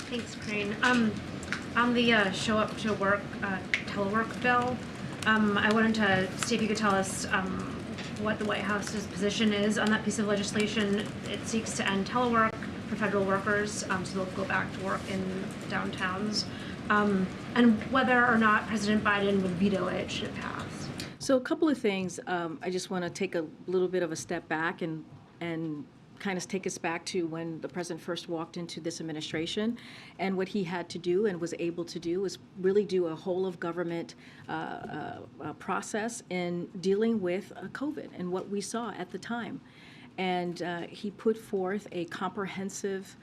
Thanks, Karine. On the show up to work telework bill, I wanted to see if you could tell us what the White House's position is on that piece of legislation. It seeks to end telework for federal workers, so they'll go back to work in downtowns, and whether or not President Biden would veto it should it pass. So a couple of things. I just want to take a little bit of a step back and kind of take us back to when the president first walked into this administration, and what he had to do and was able to do was really do a whole of government process in dealing with COVID and what we saw at the time. And he put forth a comprehensive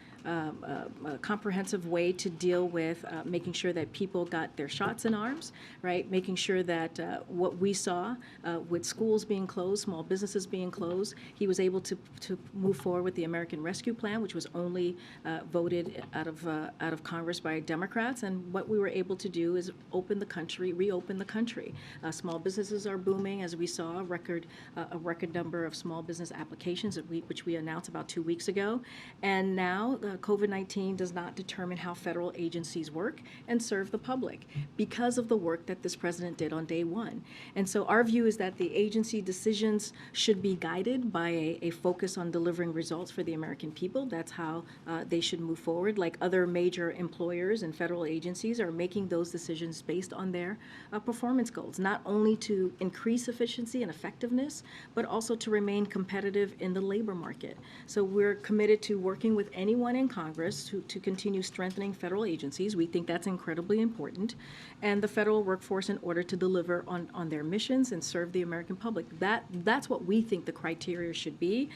way to deal with making sure that people got their shots in arms, right? Making sure that what we saw with schools being closed, small businesses being closed, he was able to move forward with the American Rescue Plan, which was only voted out of Congress by Democrats. And what we were able to do is reopen the country. Small businesses are booming, as we saw, a record number of small business applications, which we announced about 2 weeks ago. And now COVID-19 does not determine how federal agencies work and serve the public because of the work that this president did on day one. And so our view is that the agency decisions should be guided by a focus on delivering results for the American people. That's how they should move forward. Like other major employers and federal agencies are making those decisions based on their performance goals, not only to increase efficiency and effectiveness, but also to remain competitive in the labor market. So we're committed to working with anyone in Congress to continue strengthening federal agencies. We think that's incredibly important, and the federal workforce in order to deliver on their missions and serve the American public. That's what we think the criteria should be.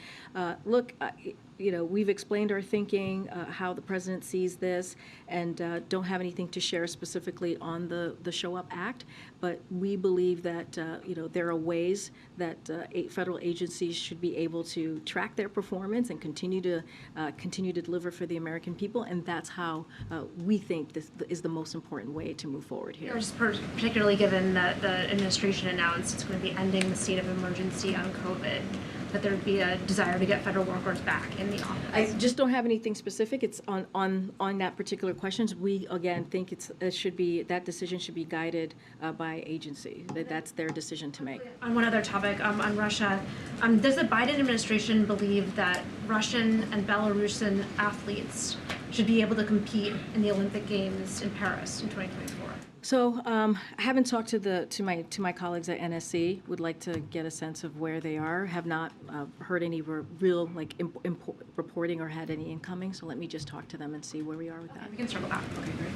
We've explained our thinking, how the president sees this, and don't have anything to share specifically on the Show Up Act. But we believe that there are ways that federal agencies should be able to track their performance and continue to deliver for the American people, and that's how we think this is the most important way to move forward here. Just particularly given that the administration announced it's going to be ending the state of emergency on COVID, that there would be a desire to get federal workers back in the office. I just don't have anything specific. It's on that particular questions. We again think that decision should be guided by agency. That's their decision to make. On one other topic, on Russia, does the Biden administration believe that Russian and Belarusian athletes should be able to compete in the Olympic Games in Paris in 2024? So I haven't talked to my colleagues at NSC. Would like to get a sense of where they are. Have not heard any real reporting or had any incoming. So let me just talk to them and see where we are with that. We can circle back. Okay, great.